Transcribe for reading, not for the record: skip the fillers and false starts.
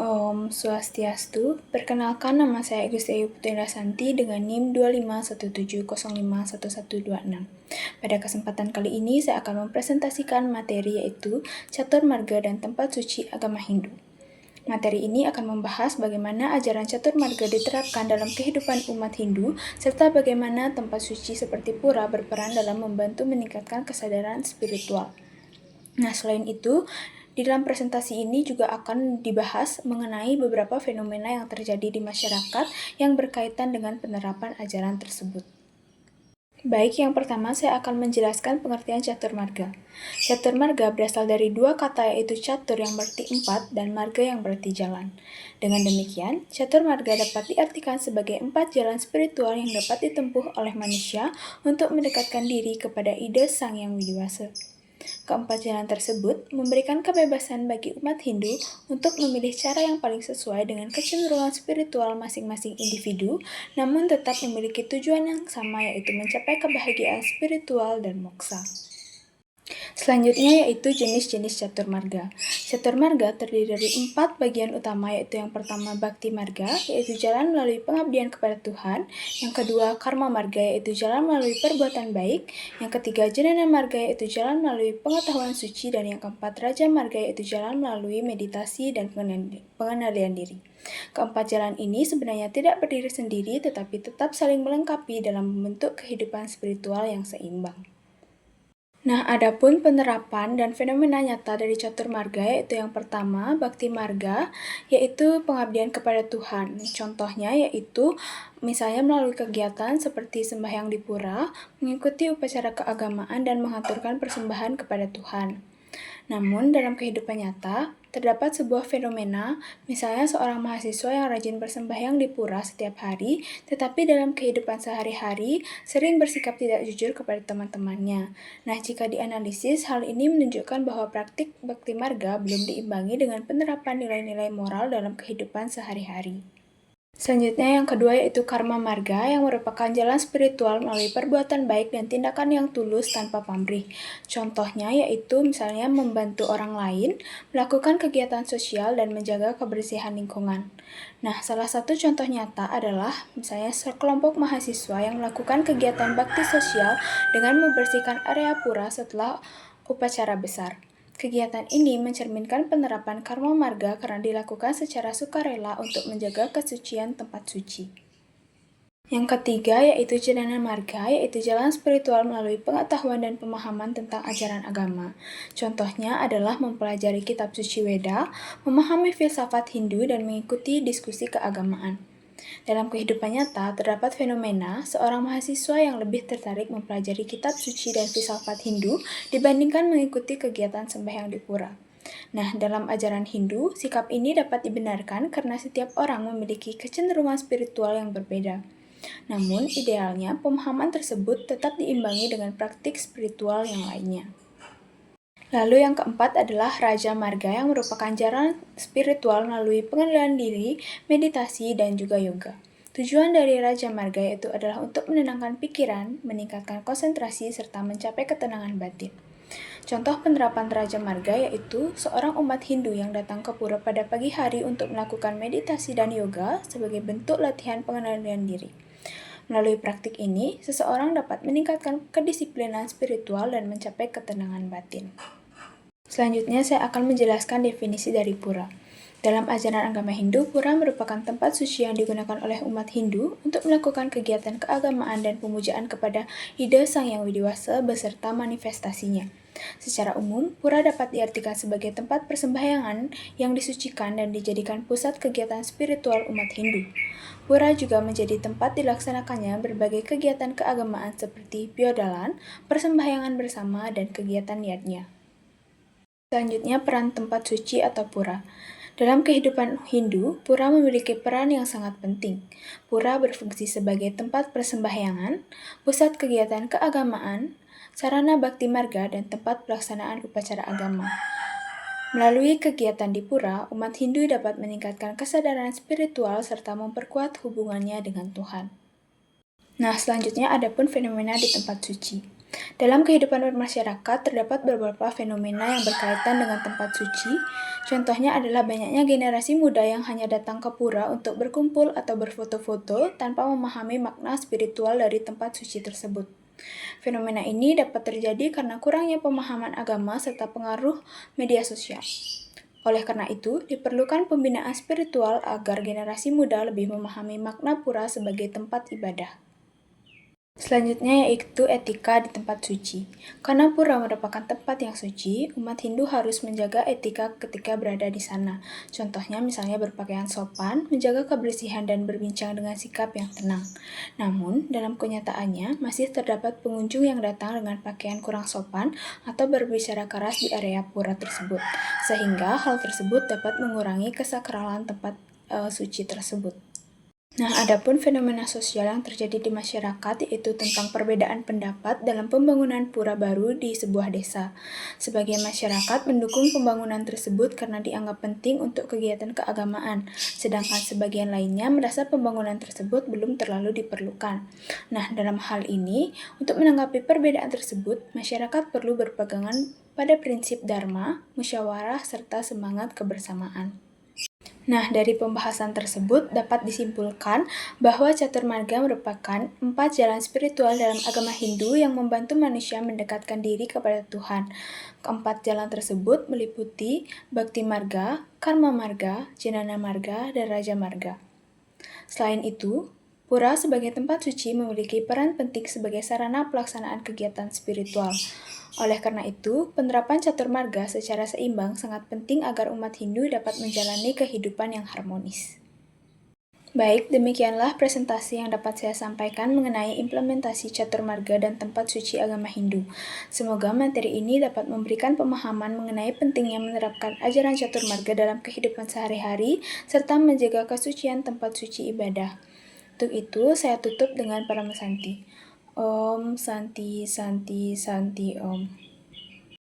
Om Swastiastu, perkenalkan nama saya Gusti Ayu Putri Indrasanti dengan NIM 2517051126. Pada kesempatan kali ini saya akan mempresentasikan materi yaitu Catur Marga dan Tempat Suci Agama Hindu. Materi ini akan membahas bagaimana ajaran Catur Marga diterapkan dalam kehidupan umat Hindu, serta bagaimana tempat suci seperti pura berperan dalam membantu meningkatkan kesadaran spiritual. Nah, selain itu, di dalam presentasi ini juga akan dibahas mengenai beberapa fenomena yang terjadi di masyarakat yang berkaitan dengan penerapan ajaran tersebut. Baik, yang pertama saya akan menjelaskan pengertian Catur Marga. Catur Marga berasal dari dua kata yaitu catur yang berarti 4 dan marga yang berarti jalan. Dengan demikian, Catur Marga dapat diartikan sebagai 4 jalan spiritual yang dapat ditempuh oleh manusia untuk mendekatkan diri kepada ide Sang Yang Widiwasa. Keempat jalan tersebut memberikan kebebasan bagi umat Hindu untuk memilih cara yang paling sesuai dengan kecenderungan spiritual masing-masing individu, namun tetap memiliki tujuan yang sama yaitu mencapai kebahagiaan spiritual dan moksha. Selanjutnya yaitu jenis-jenis Catur Marga. Catur Marga terdiri dari 4 bagian utama, yaitu yang pertama Bhakti Marga, yaitu jalan melalui pengabdian kepada Tuhan. Yang kedua Karma Marga, yaitu jalan melalui perbuatan baik. Yang ketiga Jnana Marga, yaitu jalan melalui pengetahuan suci. Dan yang keempat Raja Marga, yaitu jalan melalui meditasi dan pengendalian diri. Keempat jalan ini sebenarnya tidak berdiri sendiri, tetapi tetap saling melengkapi dalam membentuk kehidupan spiritual yang seimbang. Nah, adapun penerapan dan fenomena nyata dari Catur Marga yaitu yang pertama, Bhakti Marga, yaitu pengabdian kepada Tuhan. Contohnya yaitu misalnya melalui kegiatan seperti sembahyang di pura, mengikuti upacara keagamaan dan mengaturkan persembahan kepada Tuhan. Namun, dalam kehidupan nyata, terdapat sebuah fenomena, misalnya seorang mahasiswa yang rajin bersembahyang di pura setiap hari, tetapi dalam kehidupan sehari-hari sering bersikap tidak jujur kepada teman-temannya. Nah, jika dianalisis, hal ini menunjukkan bahwa praktik Bhakti Marga belum diimbangi dengan penerapan nilai-nilai moral dalam kehidupan sehari-hari. Selanjutnya yang kedua yaitu Karma Marga yang merupakan jalan spiritual melalui perbuatan baik dan tindakan yang tulus tanpa pamrih. Contohnya yaitu misalnya membantu orang lain, melakukan kegiatan sosial dan menjaga kebersihan lingkungan. Nah, salah satu contoh nyata adalah misalnya sekelompok mahasiswa yang melakukan kegiatan bakti sosial dengan membersihkan area pura setelah upacara besar. Kegiatan ini mencerminkan penerapan Karma Marga karena dilakukan secara sukarela untuk menjaga kesucian tempat suci. Yang ketiga yaitu Jnana Marga, yaitu jalan spiritual melalui pengetahuan dan pemahaman tentang ajaran agama. Contohnya adalah mempelajari kitab suci Weda, memahami filsafat Hindu, dan mengikuti diskusi keagamaan. Dalam kehidupan nyata, terdapat fenomena seorang mahasiswa yang lebih tertarik mempelajari kitab suci dan filsafat Hindu dibandingkan mengikuti kegiatan sembahyang di pura. Nah, dalam ajaran Hindu, sikap ini dapat dibenarkan karena setiap orang memiliki kecenderungan spiritual yang berbeda. Namun, idealnya pemahaman tersebut tetap diimbangi dengan praktik spiritual yang lainnya. Lalu yang keempat adalah Raja Marga yang merupakan jalan spiritual melalui pengendalian diri, meditasi, dan juga yoga. Tujuan dari Raja Marga itu adalah untuk menenangkan pikiran, meningkatkan konsentrasi, serta mencapai ketenangan batin. Contoh penerapan Raja Marga yaitu seorang umat Hindu yang datang ke pura pada pagi hari untuk melakukan meditasi dan yoga sebagai bentuk latihan pengendalian diri. Melalui praktik ini, seseorang dapat meningkatkan kedisiplinan spiritual dan mencapai ketenangan batin. Selanjutnya saya akan menjelaskan definisi dari pura. Dalam ajaran agama Hindu, pura merupakan tempat suci yang digunakan oleh umat Hindu untuk melakukan kegiatan keagamaan dan pemujaan kepada ide Sang Yang Widiwasa beserta manifestasinya. Secara umum, pura dapat diartikan sebagai tempat persembahyangan yang disucikan dan dijadikan pusat kegiatan spiritual umat Hindu. Pura juga menjadi tempat dilaksanakannya berbagai kegiatan keagamaan seperti biodalan, persembahyangan bersama, dan kegiatan yajna. Selanjutnya, peran tempat suci atau pura. Dalam kehidupan Hindu, pura memiliki peran yang sangat penting. Pura berfungsi sebagai tempat persembahyangan, pusat kegiatan keagamaan, sarana bakti marga, dan tempat pelaksanaan upacara agama. Melalui kegiatan di pura, umat Hindu dapat meningkatkan kesadaran spiritual serta memperkuat hubungannya dengan Tuhan. Nah, selanjutnya adapun fenomena di tempat suci. Dalam kehidupan bermasyarakat, terdapat beberapa fenomena yang berkaitan dengan tempat suci. Contohnya adalah banyaknya generasi muda yang hanya datang ke pura untuk berkumpul atau berfoto-foto tanpa memahami makna spiritual dari tempat suci tersebut. Fenomena ini dapat terjadi karena kurangnya pemahaman agama serta pengaruh media sosial. Oleh karena itu, diperlukan pembinaan spiritual agar generasi muda lebih memahami makna pura sebagai tempat ibadah. Selanjutnya yaitu etika di tempat suci. Karena pura merupakan tempat yang suci, umat Hindu harus menjaga etika ketika berada di sana. Contohnya misalnya berpakaian sopan, menjaga kebersihan dan berbincang dengan sikap yang tenang. Namun, dalam kenyataannya masih terdapat pengunjung yang datang dengan pakaian kurang sopan atau berbicara keras di area pura tersebut, sehingga hal tersebut dapat mengurangi kesakralan tempat suci tersebut. Nah, adapun fenomena sosial yang terjadi di masyarakat yaitu tentang perbedaan pendapat dalam pembangunan pura baru di sebuah desa. Sebagian masyarakat mendukung pembangunan tersebut karena dianggap penting untuk kegiatan keagamaan, sedangkan sebagian lainnya merasa pembangunan tersebut belum terlalu diperlukan. Nah, dalam hal ini, untuk menanggapi perbedaan tersebut, masyarakat perlu berpegangan pada prinsip dharma, musyawarah, serta semangat kebersamaan. Nah, dari pembahasan tersebut dapat disimpulkan bahwa caturmarga merupakan 4 jalan spiritual dalam agama Hindu yang membantu manusia mendekatkan diri kepada Tuhan. Keempat jalan tersebut meliputi Bhakti Marga, Karma Marga, Jnana Marga, dan Raja Marga. Selain itu, pura sebagai tempat suci memiliki peran penting sebagai sarana pelaksanaan kegiatan spiritual. Oleh karena itu, penerapan caturmarga secara seimbang sangat penting agar umat Hindu dapat menjalani kehidupan yang harmonis. Baik, demikianlah presentasi yang dapat saya sampaikan mengenai implementasi caturmarga dan tempat suci agama Hindu. Semoga materi ini dapat memberikan pemahaman mengenai pentingnya menerapkan ajaran caturmarga dalam kehidupan sehari-hari, serta menjaga kesucian tempat suci ibadah. Untuk itu, saya tutup dengan Paramasanti. Om Santi Santi Santi Om.